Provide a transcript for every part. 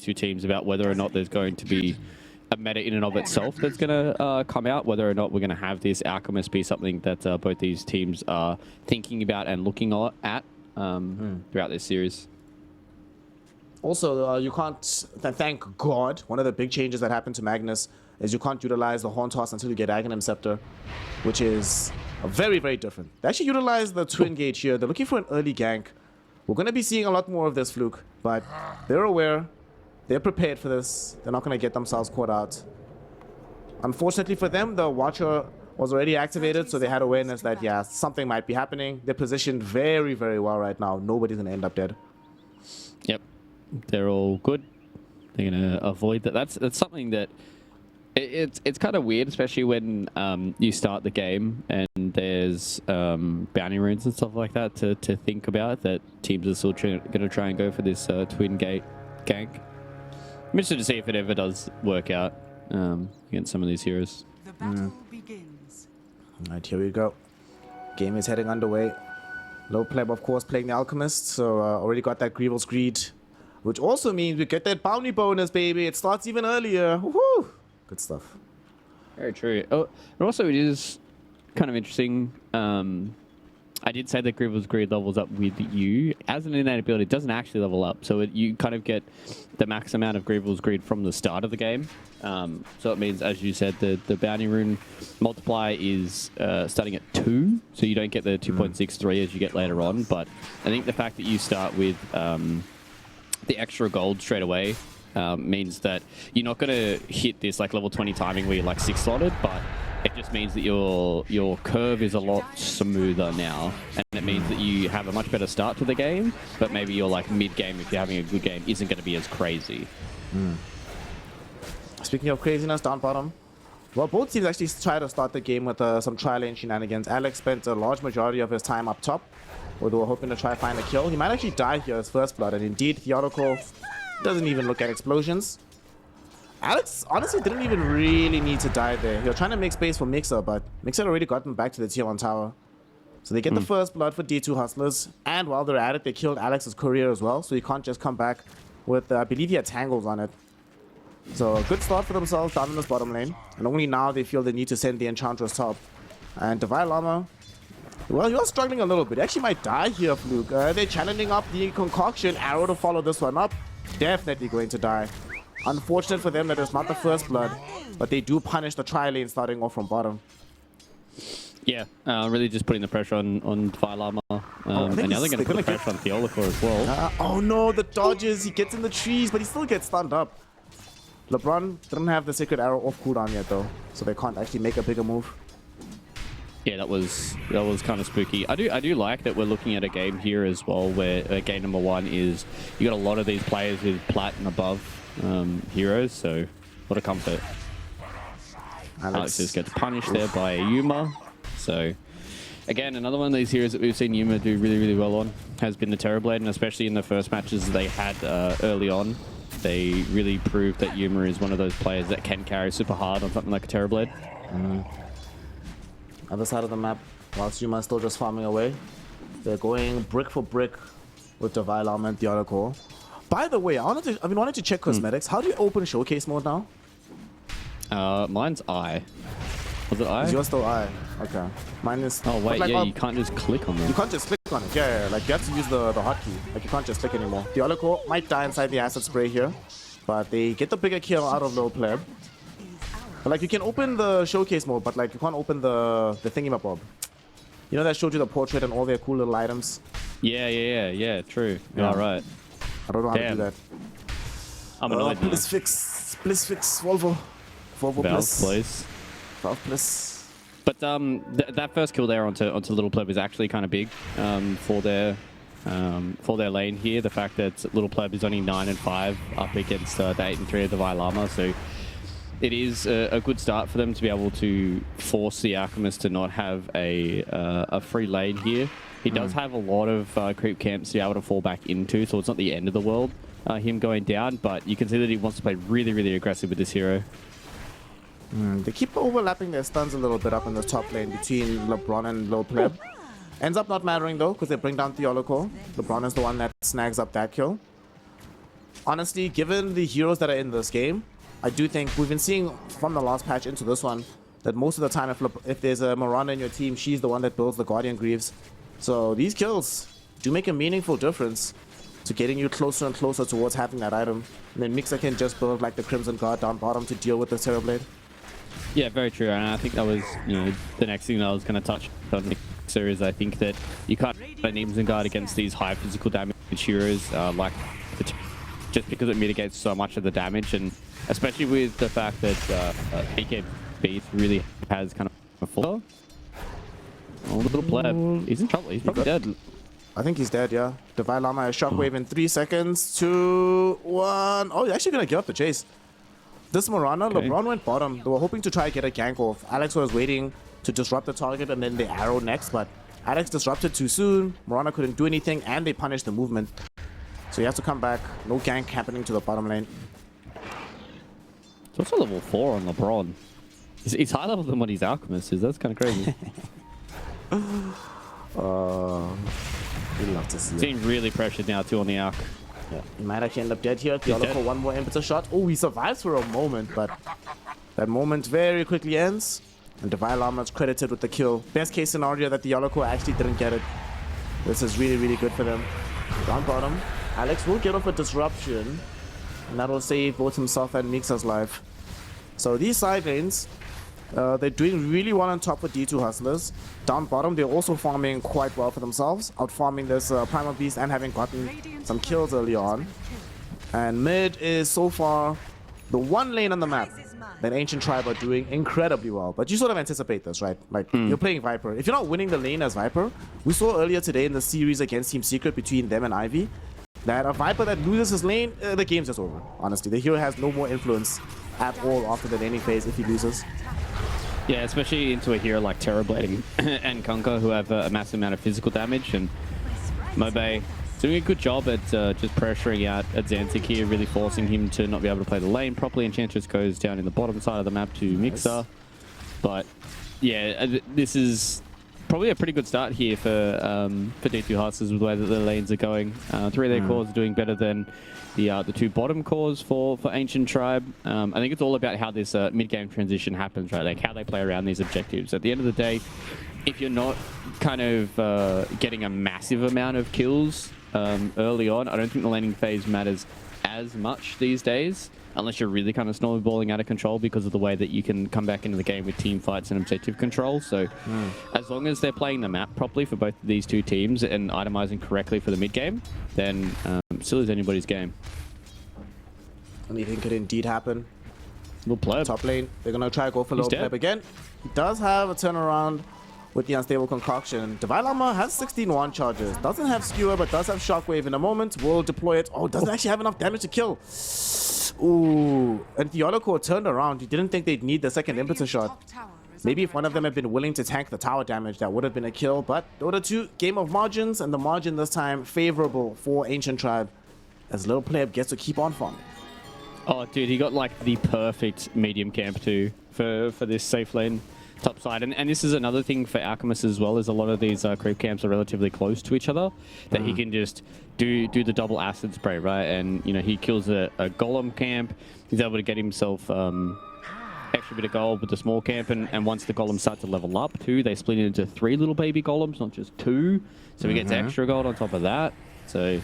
these two teams about whether or not there's going to be a meta in and of itself that's going to come out, whether or not we're going to have this Alchemist be something that both these teams are thinking about and looking at throughout this series. Also, you can't, thank God, one of the big changes that happened to Magnus is you can't utilize the Horn Toss until you get Aghanim Scepter, which is very, very different. They actually utilize the Twin Gate here. They're looking for an early gank. We're going to be seeing a lot more of this, Fluke, but they're aware. They're prepared for this. They're not going to get themselves caught out. Unfortunately for them, the Watcher was already activated, so they had awareness that, yeah, something might be happening. They're positioned very, very well right now. Nobody's going to end up dead. Yep. They're all good. They're going to avoid that. That's something that... It's kind of weird, especially when you start the game and there's bounty runes and stuff like that to think about, that teams are still going to try and go for this Twin Gate gank. I'm interested to see if it ever does work out against some of these heroes. The battle begins. All right, here we go. Game is heading underway. Low pleb, of course, playing the Alchemist, so already got that Grieval's Greed, which also means we get that bounty bonus, baby. It starts even earlier. Woohoo! Good stuff. Very true. Oh, and also it is kind of interesting. I did say that Grieval's Greed levels up with you. As an innate ability, it doesn't actually level up. So you kind of get the max amount of Grieval's Greed from the start of the game. So it means, as you said, the bounty rune multiplier is starting at 2. So you don't get the 2.63 as you get later on. But I think the fact that you start with the extra gold straight away means that you're not going to hit this like level 20 timing where you're like 6 slotted, but it just means that your curve is a lot smoother now, and it means that you have a much better start to the game, but maybe your like mid-game, if you're having a good game, isn't going to be as crazy. Speaking of craziness, down bottom, well, both teams actually try to start the game with some tri-lane shenanigans. Alex spent a large majority of his time up top, where they were hoping to try find a kill. He might actually die here as first blood, and indeed, Theodical doesn't even look at explosions. Alex honestly didn't even really need to die there. He was trying to make space for Mixer, but Mixer had already gotten back to the tier 1 tower. So they get the first blood for D2 Hustlers, and while they're at it, they killed Alex's courier as well, so he can't just come back with, I believe he had tangles on it. So a good start for themselves down in this bottom lane, and only now they feel the need to send the Enchantress top. And Divine Armor, well, he was struggling a little bit. He actually might die here, Fluke. They're channeling up the Concoction, Arrow to follow this one up. Definitely going to die. Unfortunate for them that it's not the first blood, but they do punish the tri-lane starting off from bottom. Yeah, really just putting the pressure on Divine Armor. And now they're going to put the pressure on Theolicore as well. Oh no, the dodges. He gets in the trees, but he still gets stunned up. LeBron didn't have the Sacred Arrow off cooldown yet though, so they can't actually make a bigger move. Yeah, that was kind of spooky. I do like that we're looking at a game here as well, where game number 1 is you got a lot of these players with plat and above heroes, so what a comfort. Alex just gets punished there by Yuma. So again, another one of these heroes that we've seen Yuma do really, really well on has been the Terrorblade, and especially in the first matches they had early on, they really proved that Yuma is one of those players that can carry super hard on something like a Terrorblade. Other side of the map, whilst Yuma is still just farming away, they're going brick for brick with Divine Armor and Theodical. By the way, I wanted to check cosmetics. How do you open showcase mode now? Mine's I. Was it I? Is yours still I? Okay. Mine is... Oh wait, like, yeah, you can't just click on them. You can't just click on it. Yeah, like you have to use the hotkey. Like you can't just click anymore. Theodical might die inside the acid spray here, but they get the bigger kill out of low pleb. But like you can open the showcase mode, but like you can't open the thingamabob. You know that showed you the portrait and all their cool little items? Yeah, true. Yeah. All right. I don't know how to do that. I'm annoyed now. Bliss fix, Volvo. Volvo Valve, Bliss. please. Valve Bliss. But that first kill there onto Little Pleb is actually kind of big for their lane here. The fact that Little Pleb is only 9 and 5 up against the 8 and 3 of the Vilama, so it is a good start for them to be able to force the Alchemist to not have a free lane here. He does have a lot of creep camps to be able to fall back into, so it's not the end of the world, him going down, but you can see that he wants to play really, really aggressive with this hero. They keep overlapping their stuns a little bit up in the top lane between LeBron and Low Pleb. Ends up not mattering though, because they bring down Theolico. LeBron is the one that snags up that kill. honestly, given the heroes that are in this game, I do think we've been seeing from the last patch into this one that most of the time if there's a Miranda in your team, she's the one that builds the Guardian Greaves. So these kills do make a meaningful difference to getting you closer and closer towards having that item. And then Mixer can just build like the Crimson Guard down bottom to deal with the Terrorblade. Yeah, very true. And I think that was, the next thing that I was going to touch on Mixer is I think that you can't play Crimson Guard against these high physical damage heroes just because it mitigates so much of the damage, and especially with the fact that PKB really has kind of a full. Oh, little pleb. He's in trouble. He's probably dead. I think he's dead, yeah. Divine Llama has Shockwave in 3 seconds. 2, 1. Oh, he's actually going to give up the chase. This Mirana, okay. LeBron went bottom. They were hoping to try to get a gank off. Alex was waiting to disrupt the target and then the arrow next, but Alex disrupted too soon. Mirana couldn't do anything, and they punished the movement. So you have to come back. No gank happening to the bottom lane. It's also level 4 on LeBron. He's higher level than what his Alchemist is. That's kind of crazy. We'd love to see it. Seems really pressured now too on the Alch. Yeah, he might actually end up dead here. Theoloco one more impetus shot. Oh, he survives for a moment, but that moment very quickly ends. And Divine Llama is credited with the kill. Best case scenario that the Theoloco actually didn't get it. This is really, really good for them. Down bottom, Alex will get off a disruption, and that will save both himself and Mixa's life. So these side lanes, they're doing really well on top with D2 Hustlers. Down bottom, they're also farming quite well for themselves, out farming this Primal Beast and having gotten some kills early on. And mid is so far the one lane on the map that Ancient Tribe are doing incredibly well. But you sort of anticipate this, right? Like, you're playing Viper. If you're not winning the lane as Viper, we saw earlier today in the series against Team Secret between them and Ivy, that a Viper that loses his lane, the game's just over, honestly. The hero has no more influence at all after the laning phase if he loses. Yeah, especially into a hero like Terrorblade and Kunkka, who have a massive amount of physical damage, and Mobe doing a good job at just pressuring out Xantic here, really forcing him to not be able to play the lane properly. Enchantress goes down in the bottom side of the map to Mixer. But yeah, this is probably a pretty good start here for D2 Hustlers with the way that the lanes are going. 3 of their cores are doing better than the 2 bottom cores for Ancient Tribe. I think it's all about how this mid-game transition happens, right? Like how they play around these objectives. At the end of the day, if you're not kind of getting a massive amount of kills early on, I don't think the laning phase matters as much these days, unless you're really kind of snowballing out of control because of the way that you can come back into the game with team fights and objective control. So as long as they're playing the map properly for both of these 2 teams and itemizing correctly for the mid game, then still is anybody's game. Anything could indeed happen. Little pleb. Top lane, they're going to try to go for low pleb again. He does have a turnaround with the Unstable Concoction. Divine Llama has 16 wand charges. Doesn't have Skewer, but does have Shockwave in a moment. Will deploy it. Oh, doesn't actually have enough damage to kill. Ooh. And Theoloco turned around. He didn't think they'd need the second impetus shot. Maybe if one of them had been willing to tank the tower damage, that would have been a kill. But Dota 2, game of margins, and the margin this time favorable for Ancient Tribe, as Little Pleb gets to keep on farming. Oh, dude, he got like the perfect medium camp too for this safe lane top side. And this is another thing for Alchemist as well, is a lot of these creep camps are relatively close to each other, that he can just do the double acid spray, right? And, he kills a golem camp. He's able to get himself extra bit of gold with the small camp, and once the golems start to level up too, they split it into 3 little baby golems, not just 2. So he gets extra gold on top of that. So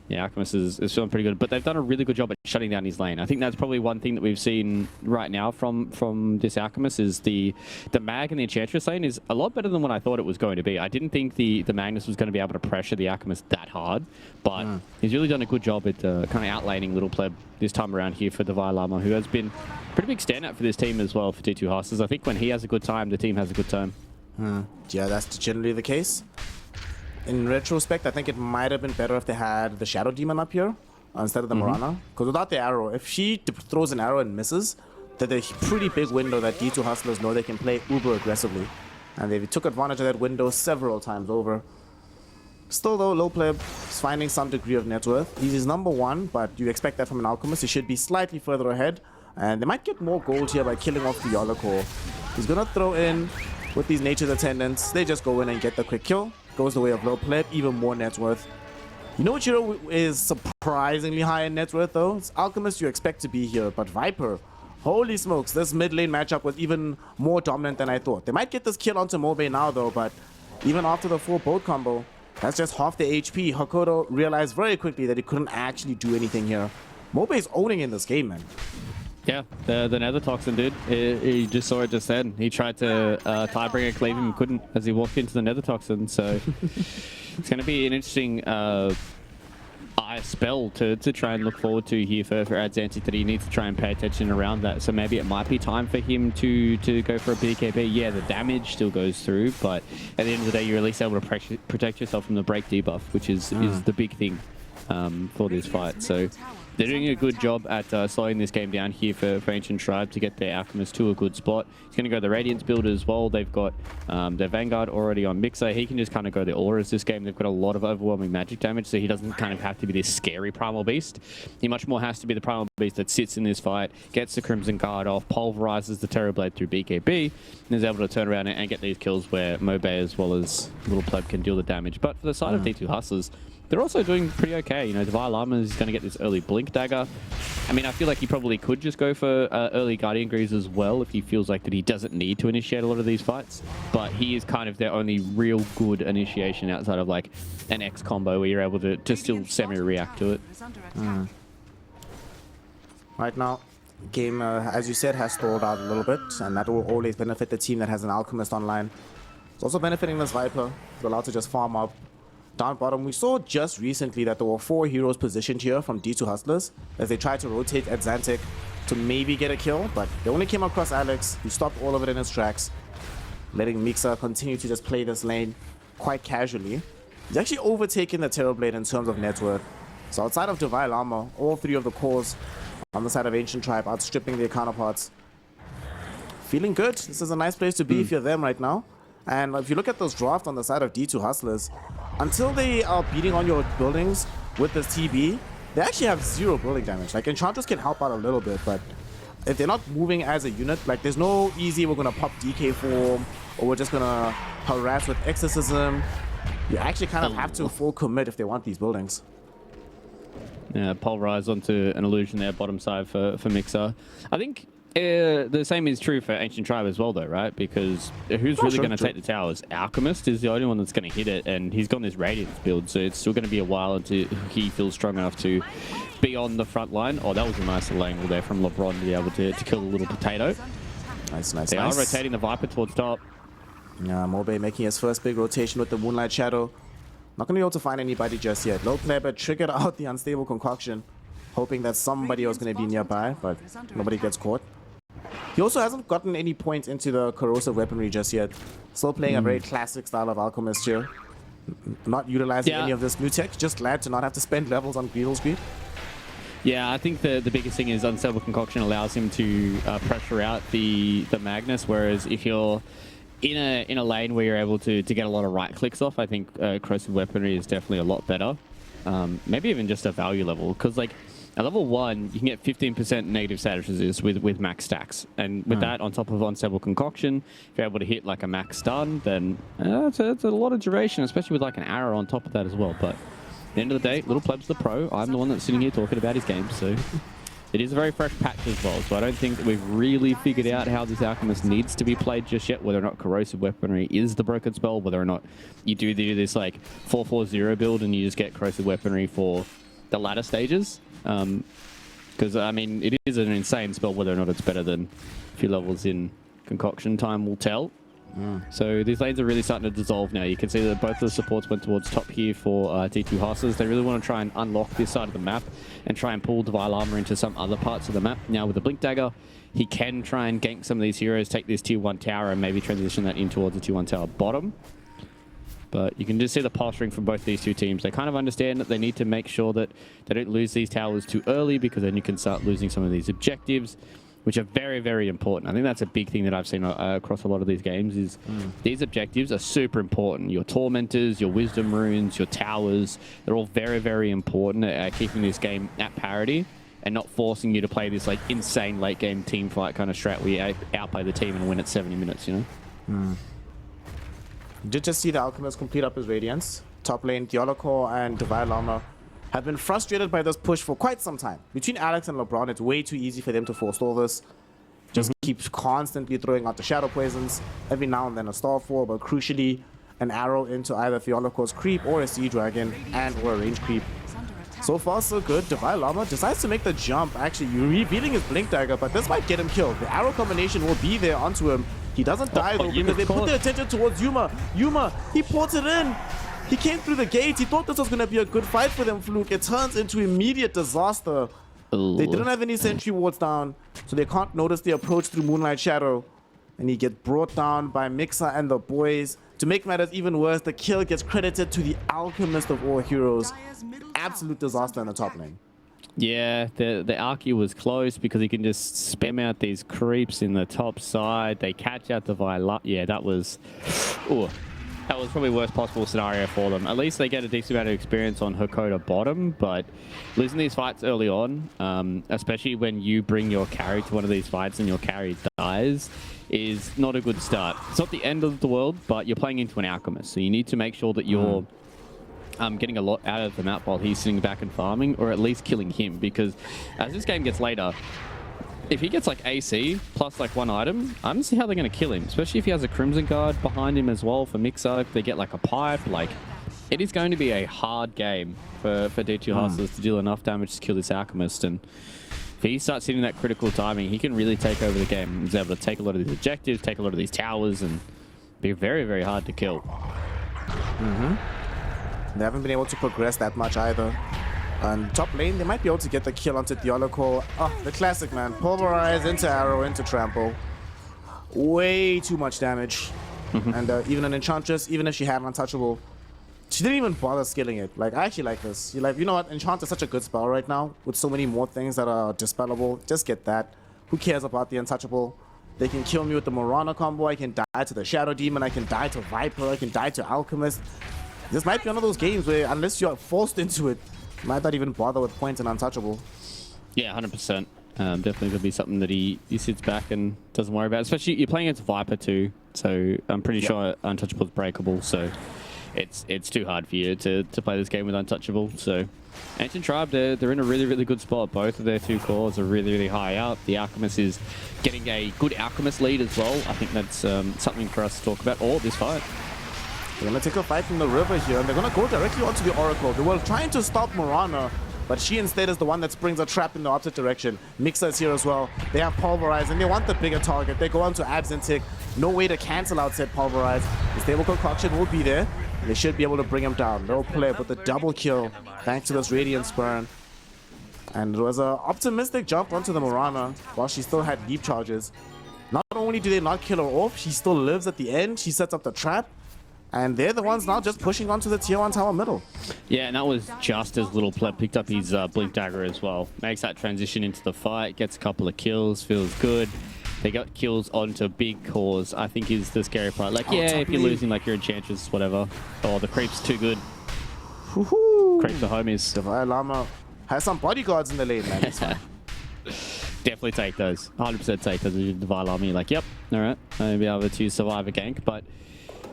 yeah, Alchemist is feeling pretty good, but they've done a really good job at shutting down his lane. I think that's probably one thing that we've seen right now from this Alchemist is the Mag and the Enchantress lane is a lot better than what I thought it was going to be. I didn't think the Magnus was going to be able to pressure the Alchemist that hard, but he's really done a good job at kind of outlaning Little Pleb this time around here for Divine Llama, who has been a pretty big standout for this team as well for D2 Hustlers. I think when he has a good time, the team has a good time. Yeah, that's generally the case. In retrospect, I think it might have been better if they had the Shadow Demon up here instead of the Mirana. Because without the arrow, if she throws an arrow and misses, then there's a pretty big window that D2 Hustlers know they can play uber aggressively. And they took advantage of that window several times over. Still though, Low Pleb is finding some degree of net worth. He's number 1, but you expect that from an Alchemist. He should be slightly further ahead. And they might get more gold here by killing off the Theoloco. He's going to throw in with these Nature's Attendants. They just go in and get the quick kill. Goes the way of Low Pleb, even more net worth. You know what hero is surprisingly high in net worth though? It's Alchemist you expect to be here, but Viper, holy smokes, this mid lane matchup was even more dominant than I thought. They might get this kill onto Mobe now though, but even after the full bolt combo, that's just half the HP. Hakoto realized very quickly that he couldn't actually do anything here. Mobe is owning in this game, man. Yeah, the Nether Toxin did. He just saw it just then. He tried to Tidebringer cleave him, couldn't as he walked into the Nether Toxin. So it's going to be an interesting spell to try and look forward to here for Adzanti, that he needs to try and pay attention around that. So maybe it might be time for him to go for a BKB. Yeah, the damage still goes through, but at the end of the day, you're at least able to protect yourself from the break debuff, which is the big thing for this fight. So they're doing a good job at slowing this game down here for Ancient Tribe to get their Alchemist to a good spot. He's going to go the Radiance build as well. They've got their Vanguard already on Mixer. He can just kind of go the Auras this game. They've got a lot of overwhelming magic damage, so he doesn't kind of have to be this scary Primal Beast. He much more has to be the Primal Beast that sits in this fight, gets the Crimson Guard off, pulverizes the Terrorblade through BKB, and is able to turn around and get these kills where Mobe as well as Little Pleb can deal the damage. But for the side of D2 Hustlers, they're also doing pretty okay. You know, Divine Llama is going to get this early Blink Dagger. I mean, I feel like he probably could just go for early Guardian Greaves as well if he feels like that he doesn't need to initiate a lot of these fights. But he is kind of their only real good initiation outside of like an X combo where you're able to still semi-react to it. Right now, game, as you said, has stalled out a little bit, and that will always benefit the team that has an Alchemist online. It's also benefiting this Viper. He's allowed to just farm up. Down bottom, we saw just recently that there were 4 heroes positioned here from D2 Hustlers as they tried to rotate at Xantic to maybe get a kill, but they only came across Alex. He stopped all of it in his tracks, letting Mixer continue to just play this lane quite casually. He's actually overtaken the Terrorblade in terms of net worth. So outside of Divine Armor, all 3 of the cores on the side of Ancient Tribe outstripping their counterparts. Feeling good. This is a nice place to be if you're them right now. And if you look at those drafts on the side of D2 Hustlers, until they are beating on your buildings with this TB, they actually have 0 building damage. Like, Enchantress can help out a little bit, but if they're not moving as a unit, like, there's no easy, we're going to pop DK form, or we're just going to harass with Exorcism. You actually kind of have to full commit if they want these buildings. Yeah, pulverize onto an illusion there, bottom side for Mixer. I think the same is true for Ancient Tribe as well, though, right? Because who's really going to take the towers? Alchemist is the only one that's going to hit it, and he's got this Radiance build, so it's still going to be a while until he feels strong enough to be on the front line. Oh, that was a nice little angle there from LeBron to be able to kill the little potato. Nice, nice, They nice. are rotating the Viper towards top. Yeah, Mobe making his first big rotation with the Moonlight Shadow. Not going to be able to find anybody just yet. Low Player triggered out the Unstable Concoction, hoping that somebody was going to be nearby, but nobody gets caught. He also hasn't gotten any points into the Corrosive Weaponry just yet. Still playing a very classic style of Alchemist here. Not utilizing any of this new tech. Just glad to not have to spend levels on Greedle's Greed. Yeah, I think the biggest thing is Unstable Concoction allows him to pressure out the Magnus, whereas if you're in a lane where you're able to get a lot of right clicks off, I think Corrosive Weaponry is definitely a lot better. Maybe even just a value level, because like at level 1 you can get 15% negative status resist with max stacks, and with that on top of Unstable Concoction, if you're able to hit like a max stun, then it's a lot of duration, especially with like an arrow on top of that as well. But at the end of the day, Little Pleb's the pro. I'm the one that's sitting here talking about his game, so it is a very fresh patch as well, so I don't think that we've really figured out how this Alchemist needs to be played just yet, whether or not Corrosive Weaponry is the broken spell, whether or not you do this like 4-4-0 build and you just get Corrosive Weaponry for the latter stages. Because, I mean, it is an insane spell, whether or not it's better than a few levels in Concoction. Time will tell. So these lanes are really starting to dissolve now. You can see that both of the supports went towards top here for D2 Hustlers. They really want to try and unlock this side of the map and try and pull Divine Armor into some other parts of the map. Now with the Blink Dagger, he can try and gank some of these heroes, take this tier 1 tower and maybe transition that in towards the tier 1 tower bottom. But you can just see the posturing from both these two teams. They kind of understand that they need to make sure that they don't lose these towers too early, because then you can start losing some of these objectives, which are very, very important. I think that's a big thing that I've seen across a lot of these games is these objectives are super important. Your Tormentors, your Wisdom Runes, your Towers, they're all very, very important at keeping this game at parity and not forcing you to play this like insane late game team fight kind of strat where you outplay the team and win at 70 minutes, you know? Did just see the Alchemist complete up his Radiance. top lane. Dioloko and Divine Llama have been frustrated by this push for quite some time. Between Alex and LeBron, it's way too easy for them to forestall this. Just keeps constantly throwing out the shadow poisons. Every now and then a Starfall, but crucially an arrow into either Theoloco's creep or a Sea Dragon and or a range creep. So far, so good. Divine Llama decides to make the jump, actually revealing his Blink Dagger, but this might get him killed. The arrow combination will be there onto him. He doesn't die though because they put their attention towards Yuma. Yuma, he ports it in. He came through the gate. He thought this was going to be a good fight for them, Fluke. It turns into immediate disaster. Ooh. They didn't have any sentry wards down, so they can't notice the approach through Moonlight Shadow. And he gets brought down by Mixer and the boys. To make matters even worse, the kill gets credited to the alchemist of all heroes. Absolute disaster in the top lane. Yeah, the Arky was close because he can just spam out these creeps in the top side. They catch out the Viola. Yeah, that was... Ooh. That was probably the worst possible scenario for them. At least they get a decent amount of experience on Hakoda bottom, but losing these fights early on, especially when you bring your carry to one of these fights and your carry dies, is not a good start. It's not the end of the world, but you're playing into an alchemist, so you need to make sure that you're getting a lot out of the map while he's sitting back and farming, or at least killing him, because as this game gets later, if he gets like AC plus like one item, I don't see how they're going to kill him, especially if he has a Crimson Guard behind him as well for Mixer. If they get like a pipe, like it is going to be a hard game for D2 Hustlers to deal enough damage to kill this Alchemist. And if he starts hitting that critical timing, he can really take over the game. He's able to take a lot of these objectives, take a lot of these towers, and be very, very hard to kill. They haven't been able to progress that much either. And top lane, they might be able to get the kill onto Dioloko. Oh, the classic, man. Pulverize into arrow, into trample. Way too much damage. And even an Enchantress, even if she had an untouchable, she didn't even bother skilling it. Like, I actually like this. You're like, you know what? Enchant is such a good spell right now with so many more things that are dispellable. Just get that. Who cares about the untouchable? They can kill me with the Morana combo. I can die to the Shadow Demon. I can die to Viper. I can die to Alchemist. This might be one of those games where, unless you're forced into it, you might not even bother with points and untouchable. Yeah, 100%. Definitely going to be something that he sits back and doesn't worry about. Especially you're playing against Viper too, so I'm pretty sure Untouchable is breakable. So it's too hard for you to play this game with Untouchable. So Ancient Tribe, they're in a really, really good spot. Both of their two cores are really, really high up. The Alchemist is getting a good Alchemist lead as well. I think that's something for us to talk about. Or this fight. They're going to take a fight from the river here, and they're going to go directly onto the Oracle. They were trying to stop Morana, but she instead is the one that springs a trap in the opposite direction. Mixer is here as well. They have Pulverize, and they want the bigger target. They go on to Absentic. No way to cancel out said Pulverize. The Stable Concoction will be there. They should be able to bring him down. They'll play with the double kill, thanks to this Radiance Burn. And it was an optimistic jump onto the Morana, while she still had deep charges. Not only do they not kill her off, she still lives at the end. She sets up the trap. And they're the ones now just pushing onto the tier 1 tower middle. Yeah, and that was just as Little Pleb picked up his Blink Dagger as well. Makes that transition into the fight, gets a couple of kills, feels good. They got kills onto big cores, I think is the scary part. Like, yeah, if you're losing like your Enchantress, whatever. Or the creep's too good. Creeps are homies. Divine Llama has some bodyguards in the lane, man. It's fine. Definitely take those. 100% take those. Divine Llama, you're like, yep, alright. I'll be able to survive a gank, but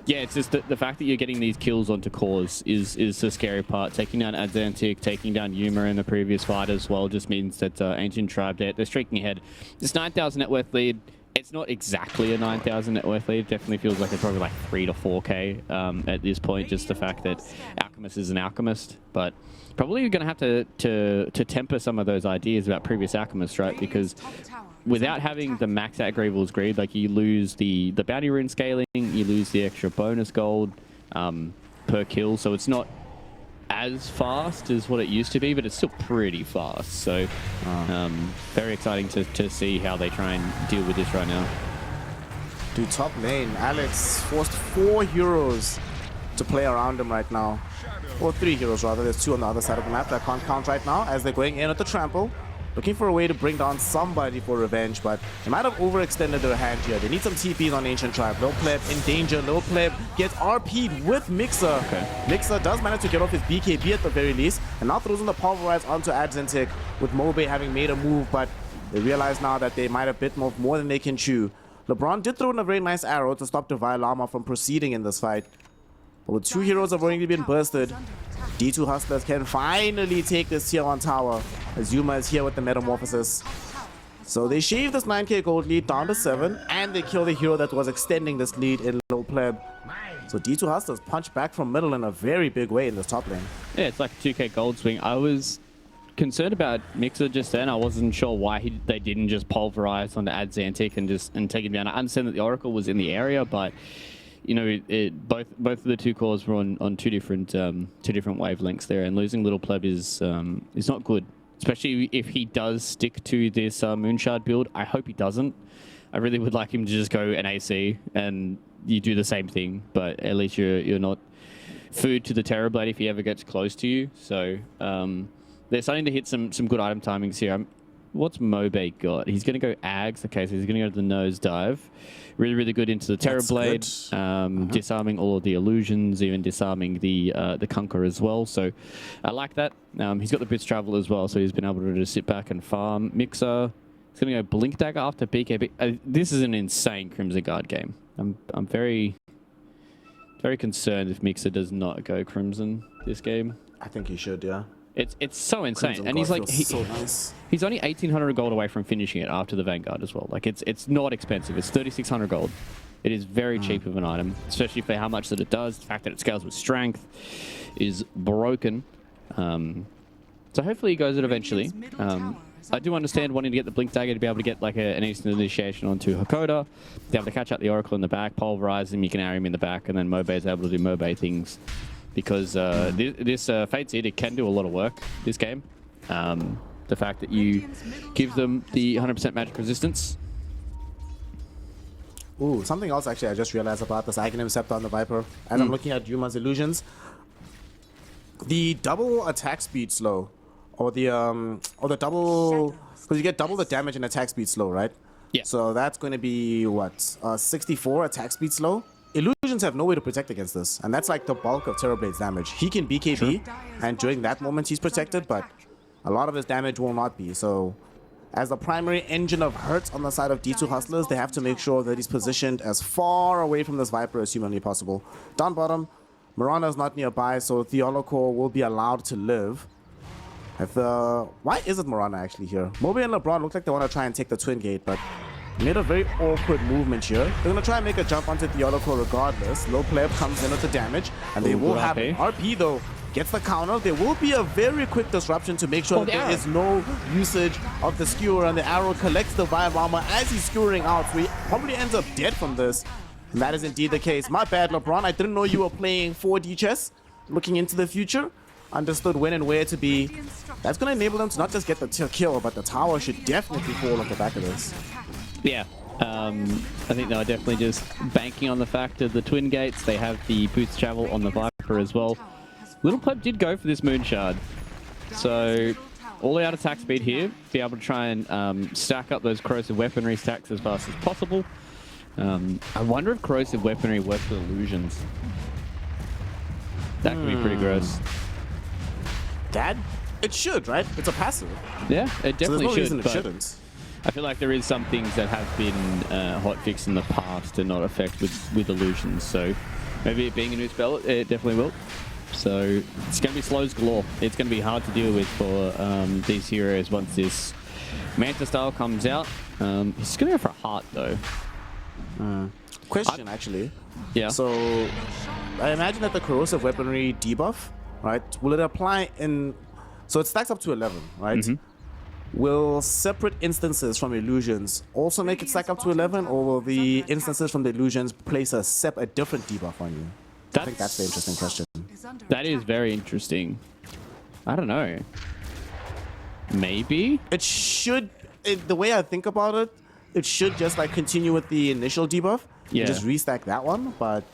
yeah, it's just the fact that you're getting these kills onto cores is the scary part. Taking down Adzentic, taking down Yuma in the previous fight as well just means that Ancient Tribe, they're streaking ahead. This 9,000 net worth lead, it's not exactly a 9,000 net worth lead. It definitely feels like it's probably like 3 to 4k at this point. Just the fact that Alchemist is an Alchemist, but probably going to have to temper some of those ideas about previous Alchemists, right? Because without having the max out Greevil's Greed, like you lose the bounty rune scaling, you lose the extra bonus gold per kill, so it's not as fast as what it used to be, but it's still pretty fast. So very exciting to see how they try and deal with this right now. Dude, top lane, Alex forced 4 heroes to play around him right now. Or 3 heroes rather, there's 2 on the other side of the map that can't count right now as they're going in at the trample. Looking for a way to bring down somebody for revenge, but they might have overextended their hand here. They need some TPs on Ancient Tribe. Little Pleb in danger. Little Pleb gets RP'd with Mixer. Okay. Mixer does manage to get off his BKB at the very least, and now throws in the Pulverize onto Adzentic, with Mobe having made a move, but they realize now that they might have bit more than they can chew. LeBron did throw in a very nice arrow to stop Divine Llama from proceeding in this fight. But with 2 heroes have already been bursted, D2 Hustlers can finally take this tier 1 tower as Yuma is here with the Metamorphosis. So they shave this 9k gold lead down to 7, and they kill the hero that was extending this lead in low pleb. So D2 Hustlers punch back from middle in a very big way in this top lane. Yeah, it's like a 2k gold swing. I was concerned about Mixer just then. I wasn't sure why they didn't just pulverize onto Ad Zantic and take him down. I understand that the Oracle was in the area, but you know, both of the 2 cores were on two different wavelengths there, and losing Little Pleb is not good. Especially if he does stick to this Moonshard build. I hope he doesn't. I really would like him to just go an AC and you do the same thing, but at least you're not food to the Terrorblade if he ever gets close to you. So they're starting to hit some good item timings here. What's Mobe got? He's going to go Ags. Okay, so he's going to go to the nose dive. Really, really good into the Terrorblade, disarming all of the illusions, even disarming the Kunkka as well. So I like that. He's got the Bits Travel as well, so he's been able to just sit back and farm. Mixer, he's going to go Blink Dagger after BKB. This is an insane Crimson Guard game. I'm very, very concerned if Mixer does not go Crimson this game. I think he should, yeah. It's so insane, Crimson and he's God like so nice. He's only 1,800 gold away from finishing it after the Vanguard as well. Like it's not expensive. It's 3,600 gold. It is very cheap of an item, especially for how much that it does. The fact that it scales with strength is broken. So hopefully he goes it eventually. I do understand wanting to get the Blink Dagger to be able to get like an instant initiation onto Hakoda, be able to catch out the Oracle in the back, pulverize him, you can arrow him in the back, and then Mobe is able to do Mobe things. Because this Fate's Edict can do a lot of work this game. The fact that you give them the 100% magic resistance. Ooh, something else actually I just realized about this Aghanim Scepter on the Viper. As I'm looking at Yuma's illusions, the double attack speed slow, or the double, because you get double the damage and attack speed slow, right? Yeah. So that's going to be what 64 attack speed slow. Illusions have no way to protect against this, and that's like the bulk of Terrorblade's damage. He can BKB, and during that moment he's protected, but a lot of his damage will not be. So as the primary engine of hurt on the side of D2 Hustlers, they have to make sure that he's positioned as far away from this Viper as humanly possible. Down bottom, Mirana is not nearby, so Theolocore will be allowed to live. Why isn't Mirana actually here? Mobe and LeBron look like they want to try and take the Twin Gate, but made a very awkward movement here. They're going to try and make a jump onto Theolocore regardless. Low Pleb comes in with the damage, and they will have RP though. Gets the counter. There will be a very quick disruption to make sure that there is no usage of the skewer, and the arrow collects the Vile Armor as he's skewering out. So he probably ends up dead from this. And that is indeed the case. My bad, LeBron. I didn't know you were playing 4D chess, looking into the future. Understood when and where to be. That's going to enable them to not just get the kill, but the tower should definitely fall on the back of this. Yeah, I think they were definitely just banking on the fact of the Twin Gates. They have the boost travel on the Viper as well. Little Pleb did go for this Moonshard. So all out attack speed here. Be able to try and stack up those corrosive weaponry stacks as fast as possible. I wonder if corrosive weaponry works with illusions. That could be pretty gross. Dad? It should, right? It's a passive. Yeah, it definitely so there's no should. reason it shouldn't. I feel like there is some things that have been hotfixed in the past and not affect with illusions. So maybe it being a new spell, it definitely will. So it's going to be slows galore. It's going to be hard to deal with for these heroes once this Manta style comes out. He's going to go for a heart though. Question actually. Yeah. So I imagine that the corrosive weaponry debuff, right? Will it apply in? So it stacks up to 11, right? Will separate instances from illusions also make it stack up to 11, or will the instances from the illusions place a different debuff on you? I think that's the interesting question. That is very interesting. I don't know. Maybe? It should, the way I think about it, it should just like continue with the initial debuff. Yeah. And just restack that one, but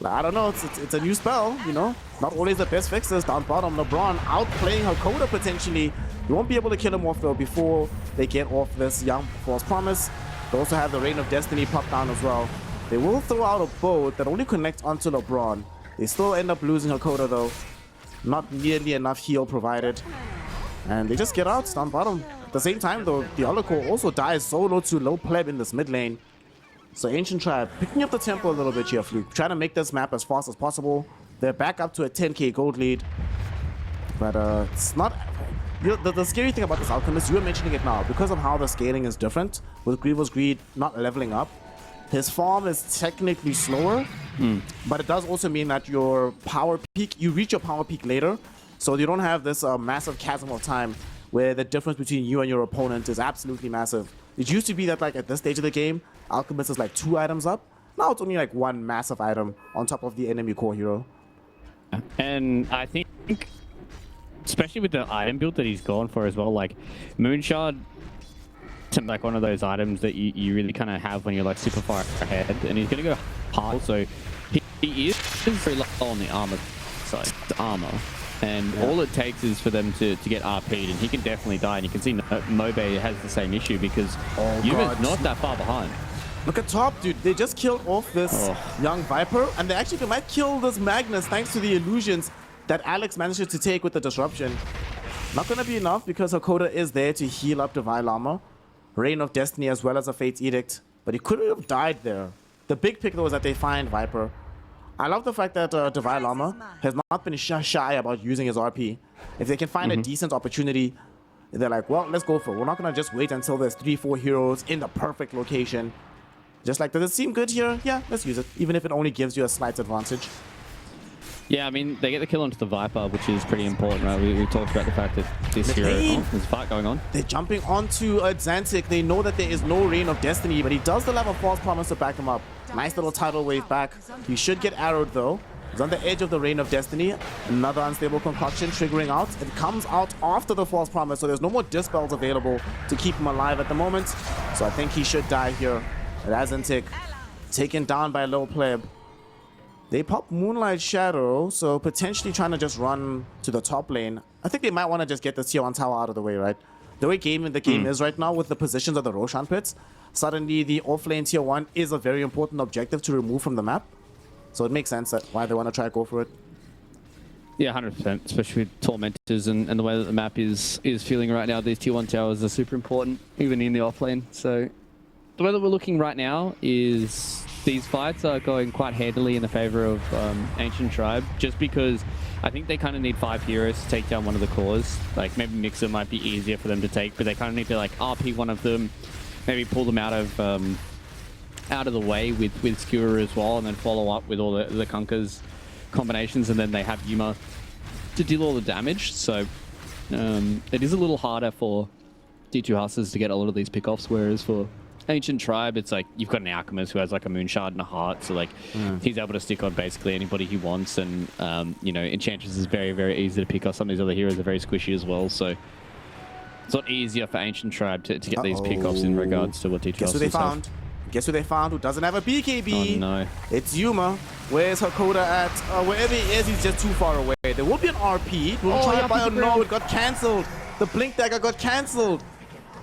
like, I don't know, it's a new spell, you know? Not always the best fixes. Down bottom, LeBron outplaying Hakoda potentially. You won't be able to kill him off though before they get off this young false promise. They also have the Reign of Destiny pop down as well. They will throw out a boat that only connects onto LeBron. They still end up losing Hakoda though. Not nearly enough heal provided. And they just get out down bottom. At the same time though, the Theolocore also dies solo to low pleb in this mid lane. So Ancient Tribe picking up the tempo a little bit here, Fluke. Trying to make this map as fast as possible. They're back up to a 10k gold lead. But it's not... You know, the scary thing about this Alchemist, you were mentioning it now, because of how the scaling is different, with Grievo's Greed not leveling up, his farm is technically slower, but it does also mean that your power peak, you reach your power peak later, so you don't have this massive chasm of time where the difference between you and your opponent is absolutely massive. It used to be that like at this stage of the game, Alchemist is like 2 items up. Now it's only like 1 massive item on top of the enemy core hero. And I think, especially with the item build that he's gone for as well, like Moonshard, like one of those items that you really kind of have when you're like super far ahead, and he's going to go hard. So he is very low on the armor side, the armor. And all it takes is for them to get RP'd, and he can definitely die. And you can see Mobe has the same issue because Yuma's not that far behind. Look at top, dude. They just killed off this young Viper, and they might kill this Magnus thanks to the illusions that Alex manages to take with the disruption. Not going to be enough because Hakoda is there to heal up Divine Llama, Reign of Destiny, as well as a Fate's Edict. But he could have died there. The big pick, though, is that they find Viper. I love the fact that Divine Llama has not been shy about using his RP. If they can find a decent opportunity, they're like, well, let's go for it. We're not going to just wait until there's 3-4 heroes in the perfect location. Just like, does it seem good here? Yeah, let's use it, even if it only gives you a slight advantage. Yeah, I mean, they get the kill onto the Viper, which is pretty important, right? We talked about the fact that this hero... there's a fight going on. They're jumping onto Xantic. They know that there is no Reign of Destiny, but he does still have a false promise to back him up. Nice little tidal wave back. He should get arrowed, though. He's on the edge of the Reign of Destiny. Another unstable concoction triggering out. It comes out after the false promise, so there's no more dispels available to keep him alive at the moment. So I think he should die here. Xantic taken down by Low Pleb. They pop Moonlight Shadow, so potentially trying to just run to the top lane. I think they might want to just get the tier 1 tower out of the way, right? The way the game is right now with the positions of the Roshan pits, suddenly the off-lane tier 1 is a very important objective to remove from the map. So it makes sense that why they want to try to go for it. Yeah, 100%, especially with Tormentors and the way that the map is feeling right now. These tier 1 towers are super important, even in the off-lane. So the way that we're looking right now is these fights are going quite handily in the favor of Ancient Tribe, just because I think they kind of need 5 heroes to take down one of the cores. Like maybe Mixer might be easier for them to take, but they kind of need to like RP one of them, maybe pull them out of the way with Skewer as well, and then follow up with all the Kunkka's combinations, and then they have Yuma to deal all the damage. So it is a little harder for D2 Hustlers to get a lot of these pickoffs, whereas for Ancient Tribe, it's like you've got an Alchemist who has like a Moonshard and a Heart, so like he's able to stick on basically anybody he wants, and you know, Enchantress is very, very easy to pick off. Some of these other heroes are very squishy as well, so it's not easier for Ancient Tribe to get these pickoffs in regards to what D2 Guess who they found? Guess who they found who doesn't have a BKB? Oh no. It's Yuma. Where's Hakoda at? Wherever he is, he's just too far away. There will be an RP. We'll try by a no, it got cancelled. The Blink Dagger got cancelled.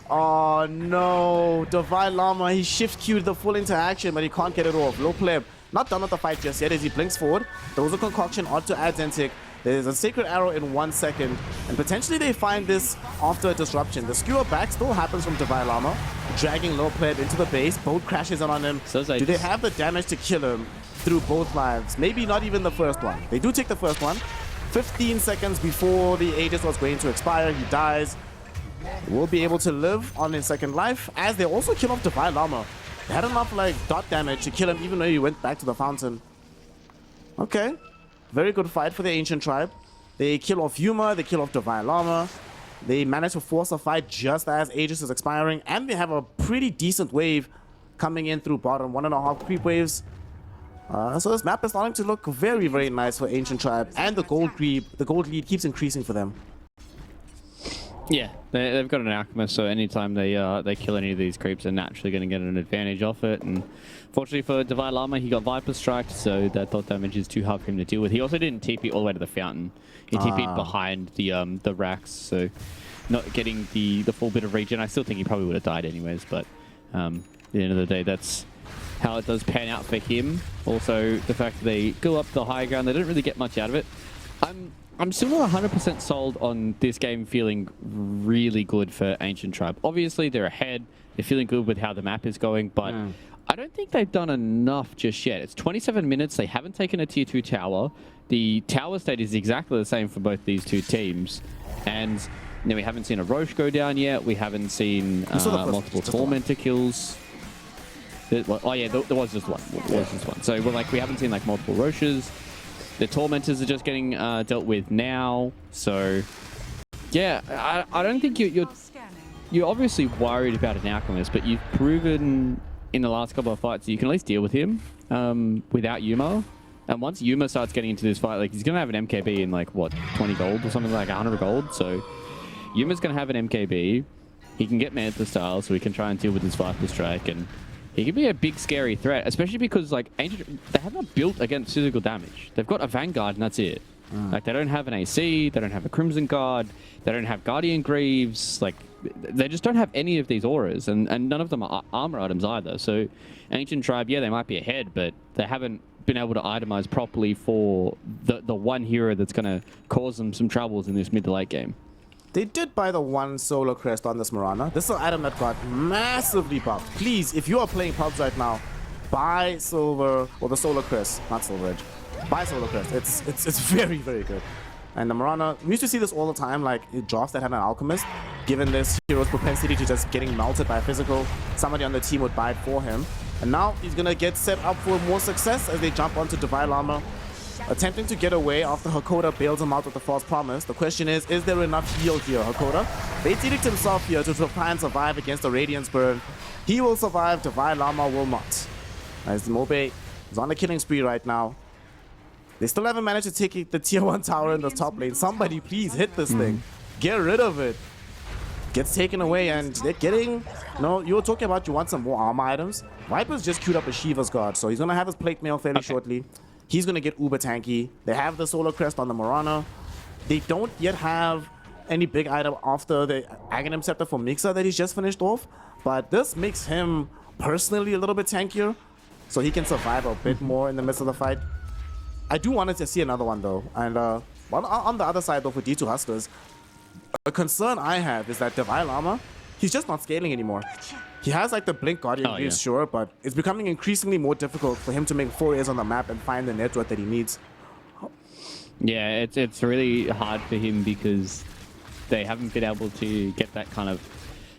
Oh no, Divine Llama, he shift queued the full interaction, but he can't get it off. Low Pleb, not done with the fight just yet as he blinks forward. Throws a concoction onto Xantic. There's a Sacred Arrow in 1 second, and potentially they find this after a disruption. The skewer back still happens from Divine Llama, dragging Low Pleb into the base. Boat crashes in on him. Do they have the damage to kill him through both lives? Maybe not even the first one. They do take the first one. 15 seconds before the Aegis was going to expire, he dies. Will be able to live on his second life, as they also kill off Divine Llama. They had enough like dot damage to kill him even though he went back to the fountain. Okay, very good fight for the Ancient Tribe. They kill off Yuma, they kill off Divine Llama. They manage to force a fight just as Aegis is expiring, and they have a pretty decent wave coming in through bottom, 1.5 creep waves. So this map is starting to look very, very nice for Ancient Tribe, and the gold lead keeps increasing for them. Yeah, they've got an Alchemist, so anytime they kill any of these creeps, they're naturally going to get an advantage off it. And fortunately for Divine Llama, he got Viper Strike, so that dot damage is too hard for him to deal with. He also didn't TP all the way to the fountain. He TP'd behind the racks, so not getting the full bit of regen. I still think he probably would have died anyways, but at the end of the day, that's how it does pan out for him. Also, the fact that they go up the high ground, they don't really get much out of it. I'm still not 100% sold on this game feeling really good for Ancient Tribe. Obviously, they're ahead. They're feeling good with how the map is going, but I don't think they've done enough just yet. It's 27 minutes. They haven't taken a tier 2 tower. The tower state is exactly the same for both these two teams. And you know, we haven't seen a Roche go down yet. We haven't seen multiple Tormentor kills. Oh yeah, there was just one. There was just one. So we haven't seen like multiple Roches. The Tormentors are just getting dealt with now. So yeah, I don't think you're obviously worried about an Alchemist, but you've proven in the last couple of fights that you can at least deal with him without Yuma. And once Yuma starts getting into this fight, like he's gonna have an MKB in like what 20 gold or something, like 100 gold. So Yuma's gonna have an MKB. He can get Manta style, so he can try and deal with his Viper Strike, and he can be a big scary threat, especially because like Ancient, they have not built against physical damage. They've got a Vanguard and that's it. Like they don't have an AC, they don't have a Crimson Guard, they don't have Guardian Greaves. Like they just don't have any of these auras, and none of them are armor items either. So Ancient Tribe, yeah, they might be ahead, but they haven't been able to itemize properly for the one hero that's going to cause them some troubles in this mid to late game. They did buy the one Solar Crest on this Mirana. This is an item that got massively buffed. Please, if you are playing pubs right now, buy Silver, or the Solar Crest, not Silver Edge. Buy Solar Crest. It's very, very good. And the Mirana, we used to see this all the time, like drafts that had an Alchemist. Given this hero's propensity to just getting melted by physical, somebody on the team would buy it for him. And now he's gonna get set up for more success as they jump onto Divine Armor, attempting to get away after Hakoda bails him out with the false promise. The question is there enough heal here? Hakoda baits Edict himself here to try and survive against the Radiance Burn. He will survive, Divine Armor will not. As Mobe is on a killing spree right now. They still haven't managed to take the tier 1 tower in the top lane. Somebody please hit this thing. Get rid of it. Gets taken away, and they're getting... No, you were talking about you want some more armor items. Viper's just queued up a Shiva's Guard, so he's going to have his plate mail fairly shortly. He's going to get uber tanky. They have the Solar Crest on the Mirana. They don't yet have any big item after the Aghanim Scepter for Mixa that he's just finished off, but this makes him personally a little bit tankier, so he can survive a bit more in the midst of the fight. I do want to see another one though, and on the other side though for D2 Hustlers, a concern I have is that Divine Armor, he's just not scaling anymore. He has like the Blink Guardian Greaves, sure, but it's becoming increasingly more difficult for him to make forays on the map and find the network that he needs. Yeah, it's really hard for him because they haven't been able to get that kind of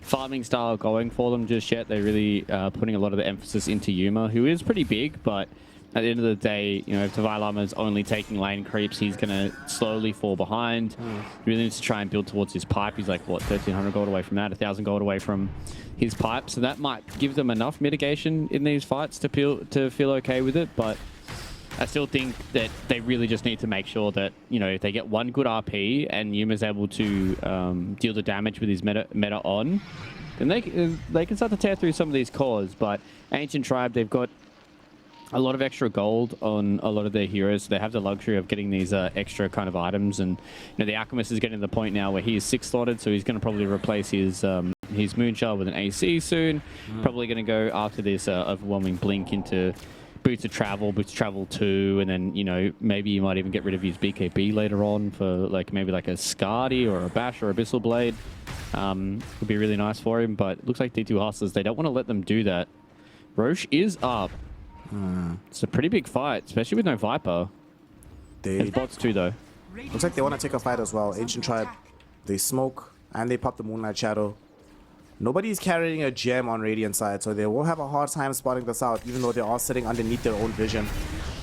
farming style going for them just yet. They're really putting a lot of the emphasis into Yuma, who is pretty big, but at the end of the day, you know, if Divine Armor is only taking lane creeps, he's going to slowly fall behind. He really needs to try and build towards his pipe. He's like, what, 1,300 gold away from that, 1,000 gold away from his pipe. So that might give them enough mitigation in these fights to feel okay with it. But I still think that they really just need to make sure that, you know, if they get one good RP and Yuma's able to deal the damage with his meta on, then they can start to tear through some of these cores. But Ancient Tribe, they've got a lot of extra gold on a lot of their heroes. So they have the luxury of getting these extra kind of items, and you know, the Alchemist is getting to the point now where he is 6 slotted, so he's going to probably replace his Moonshell with an AC soon. Probably going to go after this overwhelming blink into Boots of Travel 2, and then, you know, maybe you might even get rid of his BKB later on for like maybe like a Scardy or a Bash or Abyssal Blade. Would be really nice for him, but it looks like D2 Hustlers, they don't want to let them do that. Roche is up. It's a pretty big fight, especially with no Viper. There's bots too, though. Looks like they want to take a fight as well. Ancient Tribe, they smoke and they pop the Moonlight Shadow. Nobody's carrying a gem on Radiant side, so they will have a hard time spotting this out, even though they are sitting underneath their own vision.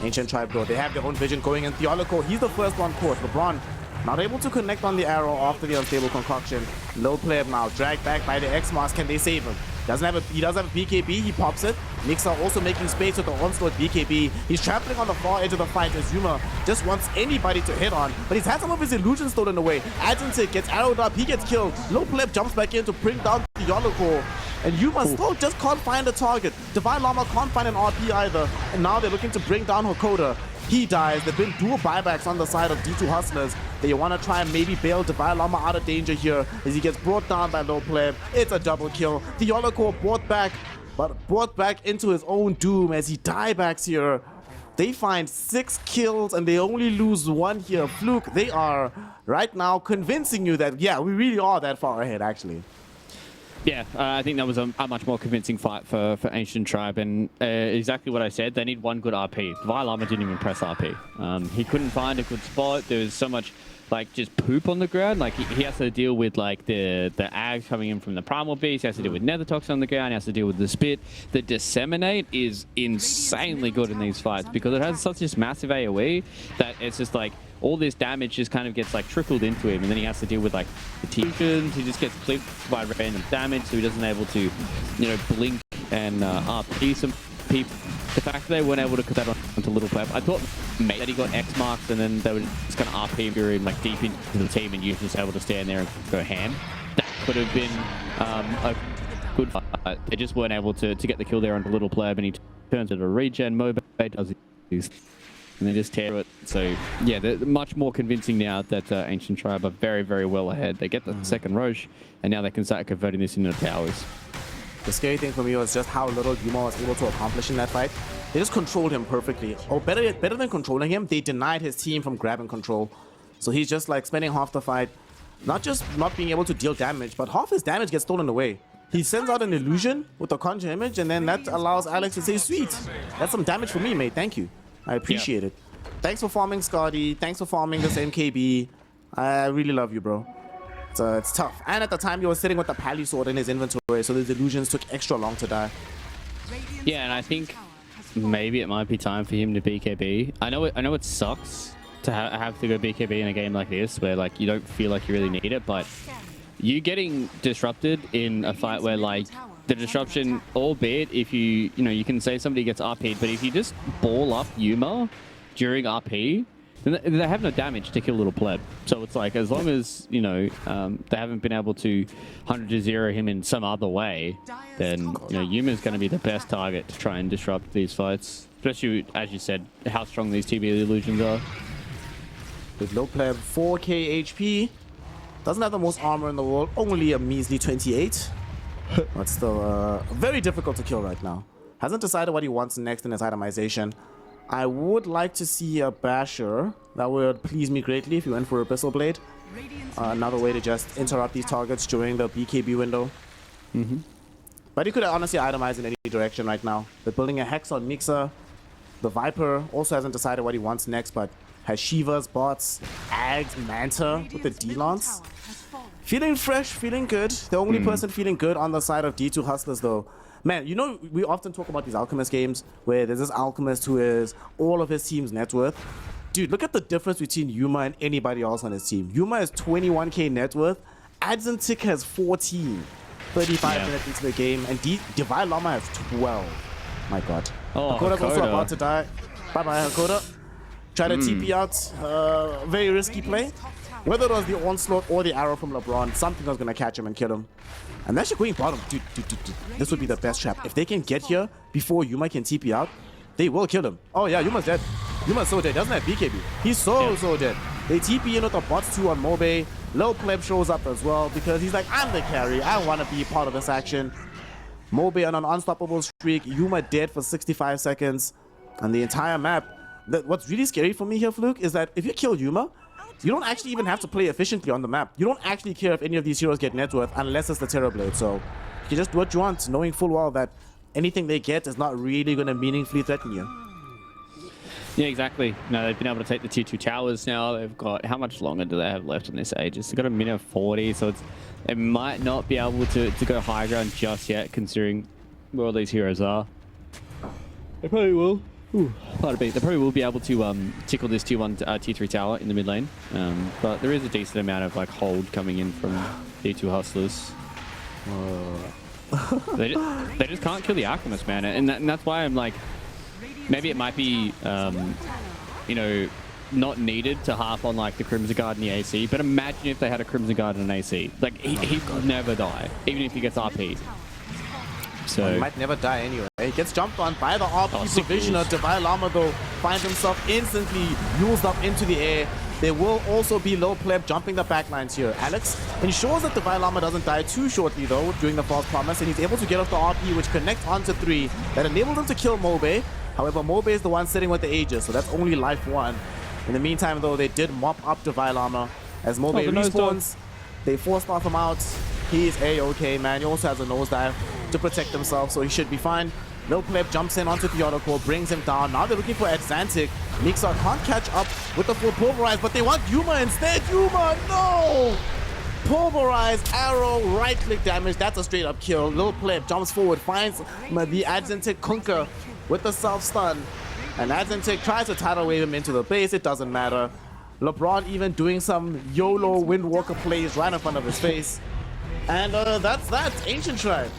Ancient Tribe, though, they have their own vision going in. Theoloco, he's the first one caught. LeBron not able to connect on the arrow after the unstable concoction. Low player now, dragged back by the X-Mask. Can they save him? He does have a BKB, he pops it. Mixer also making space with the onslaught BKB. He's trampling on the far edge of the fight as Yuma just wants anybody to hit on, but he's had some of his illusions stolen away. Agentic gets arrowed up, he gets killed. Low pleb jumps back in to bring down the Yoloko. And Yuma still just can't find a target. Divine Llama can't find an RP either. And now they're looking to bring down Hakoda. He dies. There've been dual buybacks on the side of D2 Hustlers. They want to try and maybe bail Divine Llama out of danger here as he gets brought down by Low Pleb. It's a double kill. The Yoloko brought back into his own doom as he diebacks here. They find 6 kills and they only lose 1 here. Fluke, they are right now convincing you that, yeah, we really are that far ahead, actually. Yeah, I think that was a much more convincing fight for Ancient Tribe, and exactly what I said. They need one good RP. Violama didn't even press RP. He couldn't find a good spot. There was so much like just poop on the ground. Like he has to deal with like the ags coming in from the Primal Beast. He has to deal with Nether Toxin on the ground. He has to deal with the Spit. The Disseminate is insanely good in these fights because it has such this massive AoE that it's just like all this damage just kind of gets like trickled into him, and then he has to deal with like the fusions. He just gets clipped by random damage, so he doesn't able to, you know, blink and RP some people. The fact that they weren't able to cut that onto Little Pleb, I thought maybe that he got X marks and then they were just going to RP him like deep into the team and you just able to stand there and go ham. That could have been a good fight. They just weren't able to get the kill there onto Little Pleb, and he turns it a regen. Mobe does his and they just tear it. So yeah, they're much more convincing now that Ancient Tribe are very, very well ahead. They get the second Roche, and now they can start converting this into towers. The scary thing for me was just how little Yuma was able to accomplish in that fight. They just controlled him perfectly. Or better than controlling him, they denied his team from grabbing control. So he's just like spending half the fight, not just not being able to deal damage, but half his damage gets stolen away. He sends out an illusion with the conjure image, and then that allows Alex to say, sweet, that's some damage for me, mate, thank you. I appreciate it. Thanks for farming Scotty. Thanks for farming the same KB. I really love you, bro. It's tough. And at the time, he was sitting with the Pally sword in his inventory, so the illusions took extra long to die. Yeah, and I think maybe it might be time for him to BKB. I know it sucks to have to go BKB in a game like this, where like you don't feel like you really need it, but you getting disrupted in a fight where like the disruption, albeit if you know, you can say somebody gets RP'd, but if you just ball up Yuma during RP, then they have no damage to kill Little Pleb. So it's like, as long as, you know, they haven't been able to 100-0 him in some other way, then, you know, Yuma's going to be the best target to try and disrupt these fights. Especially, as you said, how strong these TB illusions are. With Little Pleb 4k HP, doesn't have the most armor in the world, only a measly 28. But still very difficult to kill right now. Hasn't decided what he wants next in his itemization. I would like to see a Basher. That would please me greatly if you went for Abyssal Blade. Another way to just interrupt these targets during the BKB window. But he could honestly itemize in any direction right now. They're building a Hex on Mixer. The Viper also hasn't decided what he wants next, but has Shivas, bots, Ags, Manta with the D-Lance. Feeling fresh, feeling good. The only person feeling good on the side of D2 Hustlers though. Man, you know, we often talk about these Alchemist games where there's this Alchemist who is all of his team's net worth. Dude, look at the difference between Yuma and anybody else on his team. Yuma has 21k net worth. Adzentik has 14. 35 minutes into the game. And Divine Llama has 12. My god. Oh, Hakoda's also about to die. Bye-bye, Hakoda. Try to TP out. Very risky play. Whether it was the onslaught or the arrow from LeBron, something was going to catch him and kill him. And they're actually going bottom. Dude. This would be the best trap. If they can get here before Yuma can TP out, they will kill him. Oh yeah, Yuma's dead. Yuma's so dead. Doesn't have BKB. He's so dead. They TP in with the bots 2 on Mobe. Lil Pleb shows up as well because he's like, I'm the carry. I want to be part of this action. Mobe on an unstoppable streak. Yuma dead for 65 seconds. And the entire map. What's really scary for me here, Fluke, is that if you kill Yuma, you don't actually even have to play efficiently on the map. You don't actually care if any of these heroes get net worth unless it's the Terrorblade. So you can just do what you want, knowing full well that anything they get is not really going to meaningfully threaten you. Yeah, exactly. No, they've been able to take the tier 2 towers now. They've got, how much longer do they have left on this Aegis? They've got a minute 40, so it might not be able to go high ground just yet, considering where all these heroes are. They probably will. Pardon me. They probably will be able to tickle this tier 1, tier 3 tower in the mid lane. But there is a decent amount of like hold coming in from tier 2 Hustlers. They just can't kill the Alchemist, man. And that's why I'm like, maybe it might be, you know, not needed to harp on like the Crimson Guard and the AC. But imagine if they had a Crimson Guard and an AC. Like, he could never die, even if he gets RP'd. So he might never die anyway. He gets jumped on by the RP Provisioner. Divine Llama though finds himself instantly used up into the air. There will also be Low Pleb jumping the backlines here. Alex ensures that Divine Llama doesn't die too shortly though during the false promise, and he's able to get off the RP, which connects onto 3. That enabled him to kill Mobe. However, Mobe is the one sitting with the Aegis, so that's only life 1. In the meantime though, they did mop up Divine Llama as Mobe respawns. They forced off him out. He's A-okay, man. He also has a nosedive to protect himself, so he should be fine. Lil Pleb jumps in onto the Oracle, brings him down. Now they're looking for Atlantic. Mixer can't catch up with the full Pulverize, but they want Yuma instead. Yuma, no! Pulverize, arrow, right-click damage. That's a straight-up kill. Lil Pleb jumps forward, finds the Atlantic Kunker with the self-stun. And Atlantic tries to tidal wave him into the base. It doesn't matter. LeBron even doing some YOLO Windwalker plays right in front of his face. And that's that. Ancient Tribe.